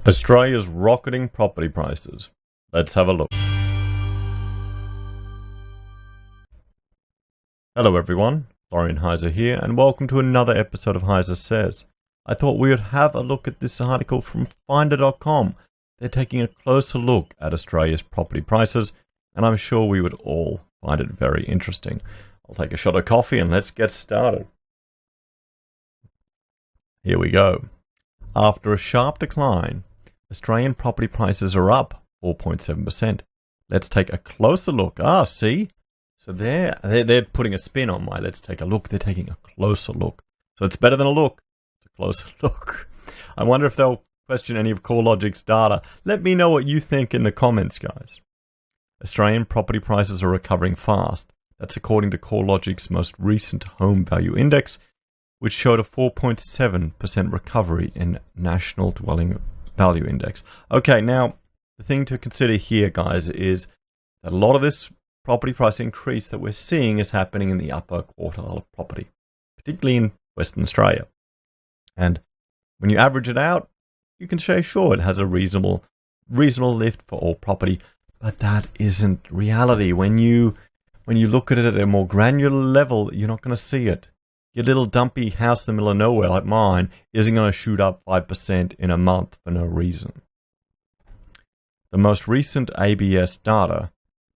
Australia's rocketing property prices. Let's have a look. Hello everyone, Florian Heise here, and welcome to another episode of Heise Says. I thought we would have a look at this article from Finder.com. They're taking a closer look at Australia's property prices, and I'm sure we would all find it very interesting. I'll take a shot of coffee and let's get started. Here we go. After a sharp decline, Australian property prices are up 4.7%. Let's take a closer look. See? So they're putting a spin on my let's take a look. They're taking a closer look. So it's better than a look. It's a closer look. I wonder if they'll question any of CoreLogic's data. Let me know what you think in the comments, guys. Australian property prices are recovering fast. That's according to CoreLogic's most recent home value index, which showed a 4.7% recovery in national dwelling value index. Okay, now the thing to consider here, guys, is that a lot of this property price increase that we're seeing is happening in the upper quartile of property, particularly in Western Australia. And when you average it out, you can say, sure, it has a reasonable lift for all property, but that isn't reality. When you look at it at a more granular level, you're not going to see it. Your little dumpy house in the middle of nowhere like mine isn't going to shoot up 5% in a month for no reason. The most recent ABS data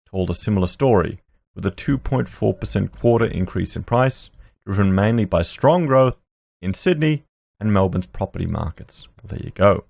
told a similar story, with a 2.4% quarter increase in price, driven mainly by strong growth in Sydney and Melbourne's property markets. Well, there you go.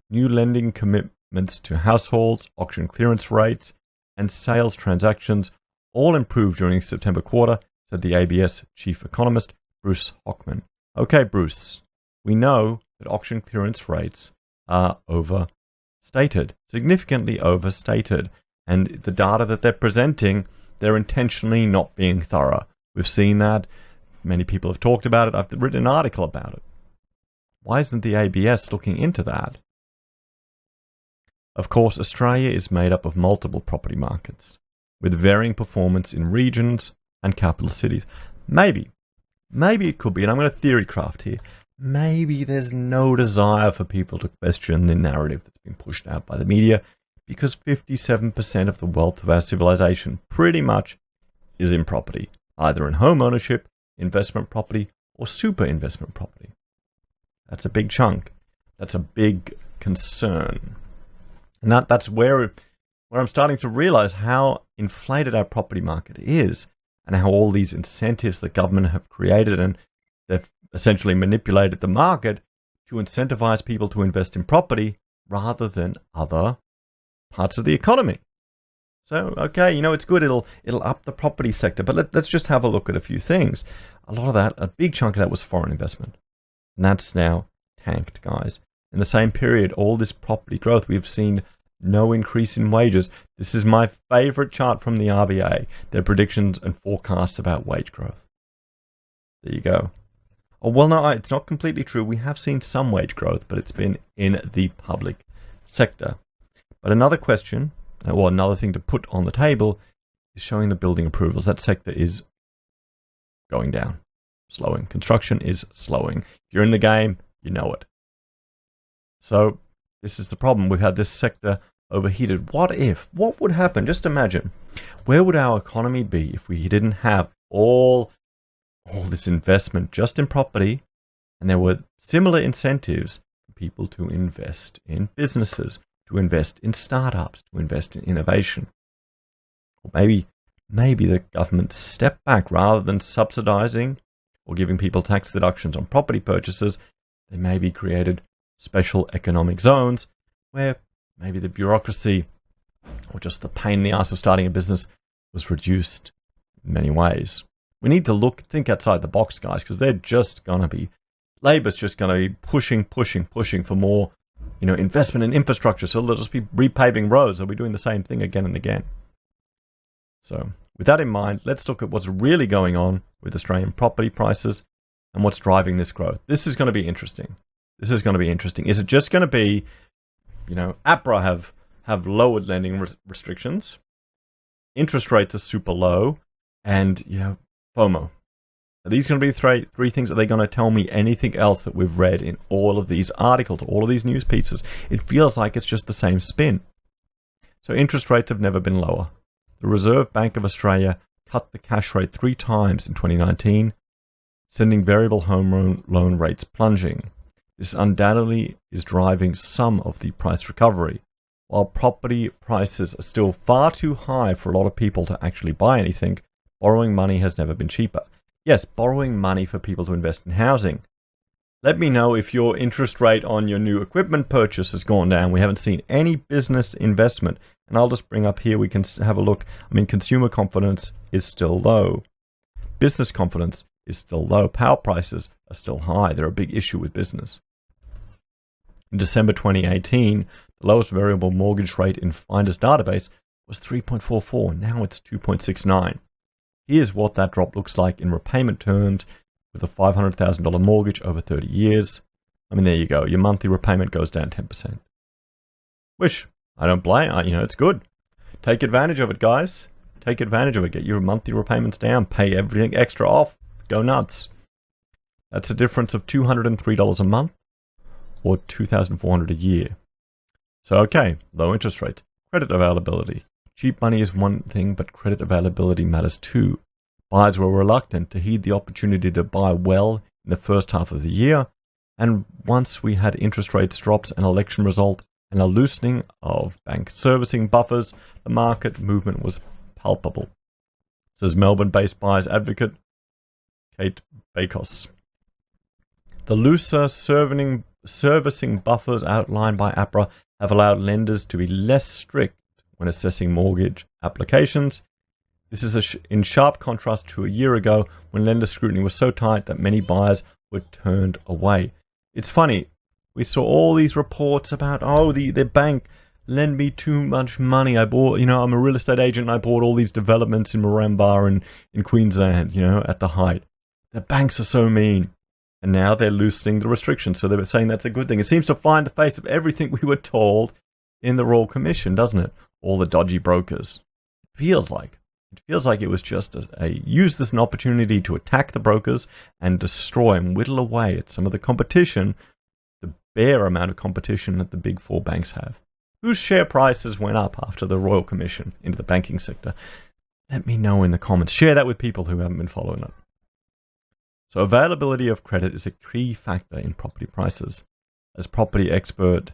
New lending commitments to households, auction clearance rates, and sales transactions all improved during the September quarter, said the ABS chief economist, Bruce Hockman. Okay, Bruce, we know that auction clearance rates are overstated, significantly overstated. And the data that they're presenting, they're intentionally not being thorough. We've seen that. Many people have talked about it. I've written an article about it. Why isn't the ABS looking into that? Of course, Australia is made up of multiple property markets, with varying performance in regions and capital cities. Maybe it could be, and I'm going to theory craft here, maybe there's no desire for people to question the narrative that's been pushed out by the media, because 57% of the wealth of our civilization pretty much is in property, either in home ownership, investment property, or super investment property. That's a big chunk. That's a big concern. And that's where I'm starting to realize how inflated our property market is, and how all these incentives that government have created, and they've essentially manipulated the market to incentivize people to invest in property rather than other parts of the economy. So, okay, it's good. It'll up the property sector, but let's just have a look at a few things. A lot of that, a big chunk of that was foreign investment, and that's now tanked, guys. In the same period, all this property growth, we've seen no increase in wages. This is my favorite chart from the RBA, their predictions and forecasts about wage growth. There you go. Oh, well, no, it's not completely true. We have seen some wage growth, but it's been in the public sector. But another question, or another thing to put on the table, is showing the building approvals. That sector is going down, slowing. Construction is slowing. If you're in the game, you know it. So this is the problem. We've had this sector overheated. What would happen? Just imagine, where would our economy be if we didn't have all this investment just in property, and there were similar incentives for people to invest in businesses, to invest in startups, to invest in innovation? Or maybe the government stepped back rather than subsidizing or giving people tax deductions on property purchases. They maybe created special economic zones where maybe the bureaucracy or just the pain in the ass of starting a business was reduced in many ways. We need to think outside the box, guys, because Labor's just going to be pushing for more investment in infrastructure. So they'll just be repaving roads. They'll be doing the same thing again and again. So with that in mind, let's look at what's really going on with Australian property prices and what's driving this growth. This is going to be interesting. Is it just going to be, APRA have lowered lending restrictions, interest rates are super low, and, FOMO, Are these going to be three things? Are they going to tell me anything else that we've read in all of these articles, all of these news pieces? It feels like it's just the same spin. So interest rates have never been lower. The Reserve Bank of Australia cut the cash rate 3 times in 2019, sending variable home loan rates plunging. This undoubtedly is driving some of the price recovery. While property prices are still far too high for a lot of people to actually buy anything, borrowing money has never been cheaper. Yes, borrowing money for people to invest in housing. Let me know if your interest rate on your new equipment purchase has gone down. We haven't seen any business investment. And I'll just bring up here, we can have a look. I mean, consumer confidence is still low. Business confidence is still low. Power prices are still high. They're a big issue with business. In December 2018, the lowest variable mortgage rate in Finder's database was 3.44. Now it's 2.69. Here's what that drop looks like in repayment terms with a $500,000 mortgage over 30 years. I mean, there you go. Your monthly repayment goes down 10%. Which, I don't blame. It's good. Take advantage of it, guys. Take advantage of it. Get your monthly repayments down. Pay everything extra off. Go nuts. That's a difference of $203 a month or $2,400 a year. So, okay, low interest rates. Credit availability. Cheap money is one thing, but credit availability matters too. Buyers were reluctant to heed the opportunity to buy well in the first half of the year, and once we had interest rates drops, an election result, and a loosening of bank servicing buffers, the market movement was palpable, says Melbourne-based buyers advocate Kate Bakos. The looser servicing buffers outlined by APRA have allowed lenders to be less strict when assessing mortgage applications. This is in sharp contrast to a year ago when lender scrutiny was so tight that many buyers were turned away. It's funny, we saw all these reports about, the bank lend me too much money. I bought, I'm a real estate agent and I bought all these developments in Moranbah and in Queensland, at the height. The banks are so mean. And now they're loosening the restrictions. So they were saying that's a good thing. It seems to find the face of everything we were told in the Royal Commission, doesn't it? All the dodgy brokers. It feels like it was just use this an opportunity to attack the brokers and destroy and whittle away at some of the competition, the bare amount of competition that the big four banks have. Whose share prices went up after the Royal Commission into the banking sector? Let me know in the comments. Share that with people who haven't been following it. So availability of credit is a key factor in property prices. As property expert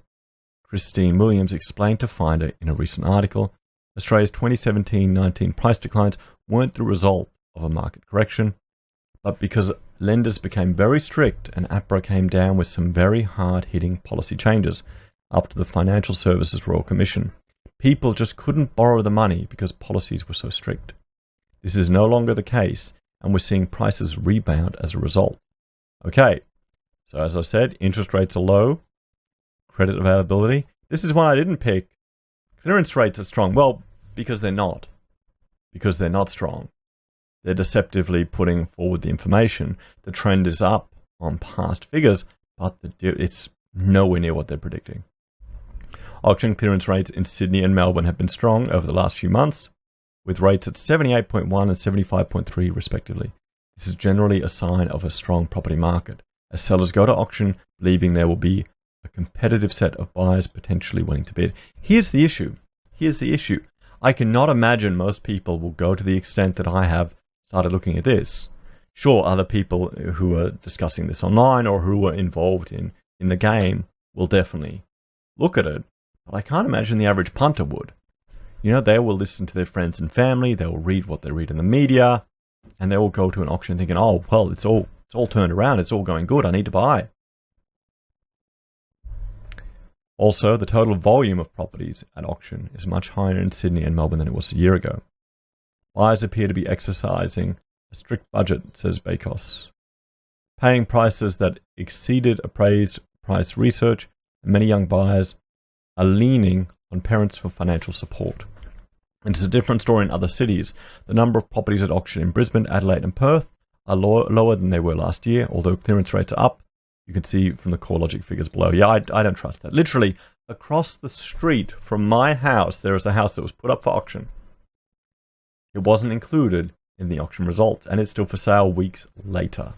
Christine Williams explained to Finder in a recent article, Australia's 2017-19 price declines weren't the result of a market correction, but because lenders became very strict and APRA came down with some very hard-hitting policy changes after the Financial Services Royal Commission. People just couldn't borrow the money because policies were so strict. This is no longer the case, and we're seeing prices rebound as a result. Okay, so as I said, interest rates are low, credit availability. This is one I didn't pick. Clearance rates are strong. Well, because they're not. Because they're not strong. They're deceptively putting forward the information. The trend is up on past figures, but it's nowhere near what they're predicting. Auction clearance rates in Sydney and Melbourne have been strong over the last few months, with rates at 78.1 and 75.3 respectively. This is generally a sign of a strong property market, as sellers go to auction believing there will be a competitive set of buyers potentially willing to bid. Here's the issue. I cannot imagine most people will go to the extent that I have started looking at this. Sure, other people who are discussing this online or who are involved in the game will definitely look at it, but I can't imagine the average punter would. They will listen to their friends and family, they will read what they read in the media, and they will go to an auction thinking, oh, well, it's all turned around, it's all going good, I need to buy. Also, the total volume of properties at auction is much higher in Sydney and Melbourne than it was a year ago. Buyers appear to be exercising a strict budget, says Bakos, paying prices that exceeded appraised price research, and many young buyers are leaning on parents for financial support. And it's a different story in other cities. The number of properties at auction in Brisbane, Adelaide and Perth are lower than they were last year, although clearance rates are up. You can see from the CoreLogic figures below. Yeah, I don't trust that. Literally, across the street from my house, there is a house that was put up for auction. It wasn't included in the auction results, and it's still for sale weeks later.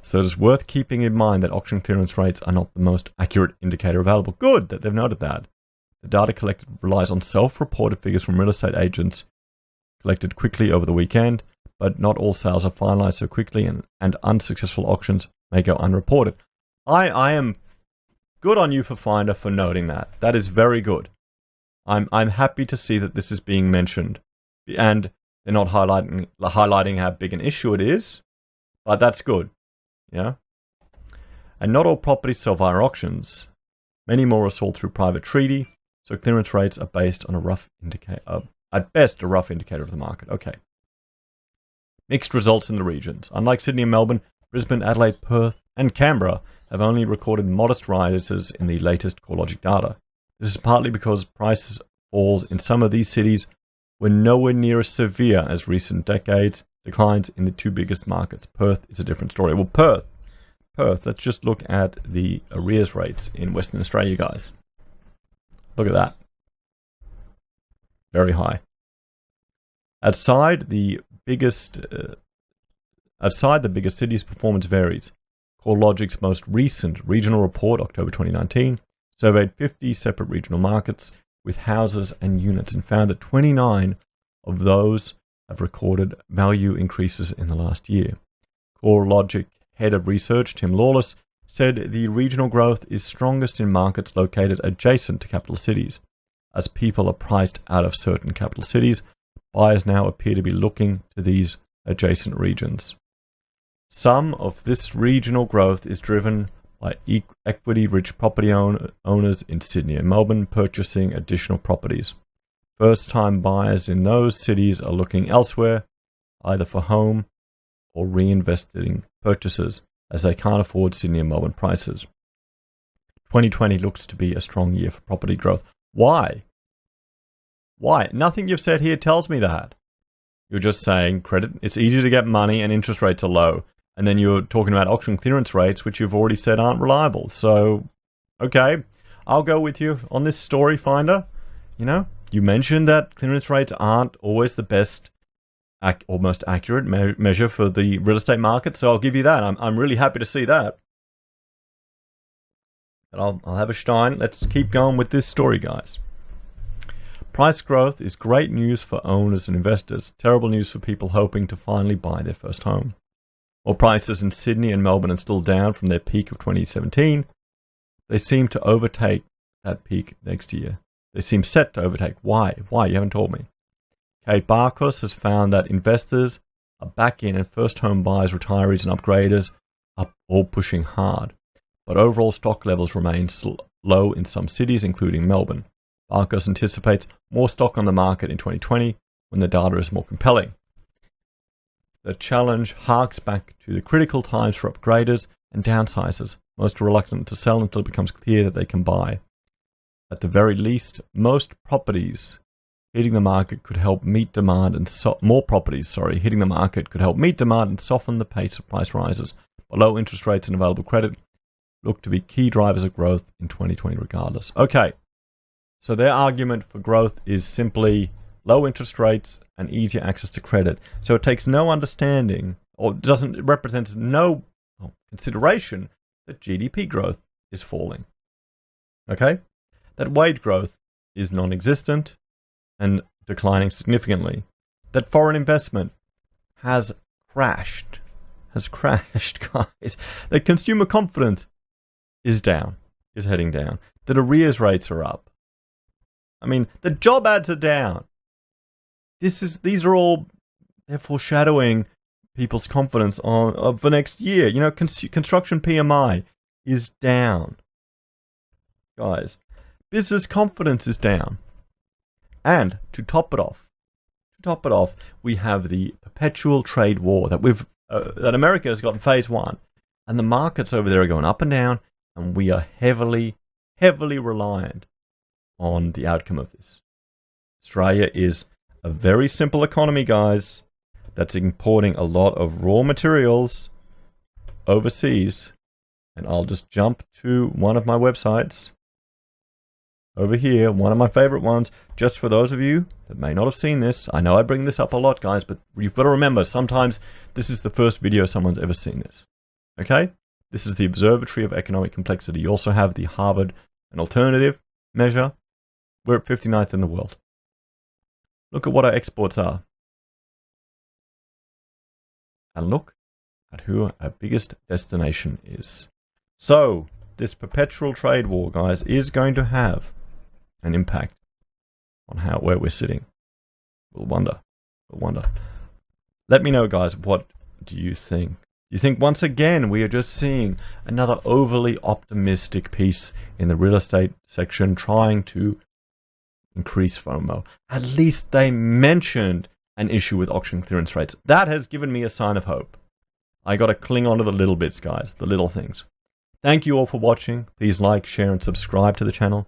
So it is worth keeping in mind that auction clearance rates are not the most accurate indicator available. Good that they've noted that. The data collected relies on self-reported figures from real estate agents collected quickly over the weekend, but not all sales are finalized so quickly, and unsuccessful auctions may go unreported. I am good on you for Finder for noting that. That is very good. I'm happy to see that this is being mentioned, and they're not highlighting how big an issue it is, but that's good. Yeah. And not all properties sell via auctions. Many more are sold through private treaty, so clearance rates are based on a rough indicator, at best a rough indicator of the market. Okay. Mixed results in the regions. Unlike Sydney and Melbourne, Brisbane, Adelaide, Perth, and Canberra have only recorded modest rises in the latest CoreLogic data. This is partly because price falls in some of these cities were nowhere near as severe as recent decades. Declines in the two biggest markets. Perth is a different story. Well, Perth, let's just look at the arrears rates in Western Australia, guys. Look at that. Very high. Outside the biggest cities, performance varies. CoreLogic's most recent regional report, October 2019, surveyed 50 separate regional markets with houses and units and found that 29 of those have recorded value increases in the last year. CoreLogic head of research, Tim Lawless, said the regional growth is strongest in markets located adjacent to capital cities. As people are priced out of certain capital cities, buyers now appear to be looking to these adjacent regions. Some of this regional growth is driven by equity-rich property owners in Sydney and Melbourne purchasing additional properties. First-time buyers in those cities are looking elsewhere, either for home or reinvesting purchases, as they can't afford Sydney and Melbourne prices. 2020 looks to be a strong year for property growth. Why? Why? Nothing you've said here tells me that. You're just saying credit, it's easy to get money and interest rates are low. And then you're talking about auction clearance rates, which you've already said aren't reliable. So, okay, I'll go with you on this story, Finder. You know, you mentioned that clearance rates aren't always the best or most accurate measure for the real estate market, so I'll give you that. I'm really happy to see that. But I'll have a stein. Let's keep going with this story, guys. Price growth is great news for owners and investors. Terrible news for people hoping to finally buy their first home. While prices in Sydney and Melbourne are still down from their peak of 2017, they seem to overtake that peak next year. They seem set to overtake. Why? You haven't told me. Kate Barkos has found that investors are back in and first home buyers, retirees and upgraders are all pushing hard. But overall stock levels remain low in some cities, including Melbourne. Barkos anticipates more stock on the market in 2020 when the data is more compelling. The challenge harks back to the critical times for upgraders and downsizers. Most are reluctant to sell until it becomes clear that they can buy. At the very least, most properties hitting the market could help meet demand and hitting the market could help meet demand and soften the pace of price rises. But low interest rates and available credit look to be key drivers of growth in 2020 regardless. Okay, so their argument for growth is simply low interest rates and easier access to credit. So it takes no understanding, or it represents no consideration that GDP growth is falling. Okay? That wage growth is non-existent and declining significantly. That foreign investment has crashed, guys. That consumer confidence is heading down. That arrears rates are up. I mean, the job ads are down. These are all, they're foreshadowing people's confidence of the next year. You know, construction PMI is down. Guys, business confidence is down. And to top it off, we have the perpetual trade war that America has got in phase one, and the markets over there are going up and down, and we are heavily reliant on the outcome of this. Australia is a very simple economy, guys, that's importing a lot of raw materials overseas. And I'll just jump to one of my websites. over here, one of my favorite ones, just for those of you that may not have seen this. I know I bring this up a lot, guys, but you've got to remember, sometimes this is the first video someone's ever seen this. Okay? This is the Observatory of Economic Complexity. You also have the Harvard and alternative measure. We're at 59th in the world. Look at what our exports are. And look at who our biggest destination is. So, this perpetual trade war, guys, is going to have an impact on where we're sitting. We'll wonder. Let me know, guys, what do you think? Do you think once again we are just seeing another overly optimistic piece in the real estate section trying to increase FOMO? At least they mentioned an issue with auction clearance rates. That has given me a sign of hope. I got to cling on to the little bits, guys, the little things. Thank you all for watching. Please like, share, and subscribe to the channel.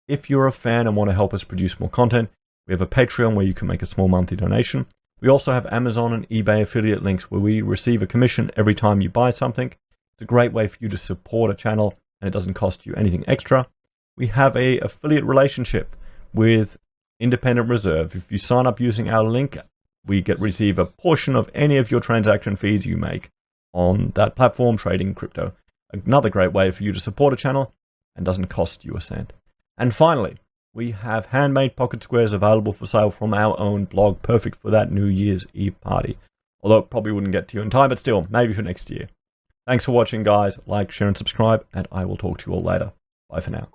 If you're a fan and want to help us produce more content, we have a Patreon where you can make a small monthly donation. We also have Amazon and eBay affiliate links where we receive a commission every time you buy something. It's a great way for you to support a channel, and it doesn't cost you anything extra. We have an affiliate relationship with Independent Reserve. If you sign up using our link, we receive a portion of any of your transaction fees you make on that platform trading crypto. Another great way for you to support a channel and doesn't cost you a cent. And finally, we have handmade pocket squares available for sale from our own blog, perfect for that New Year's Eve party. Although it probably wouldn't get to you in time, but still, maybe for next year. Thanks for watching, guys. Like, share, and subscribe, and I will talk to you all later. Bye for now.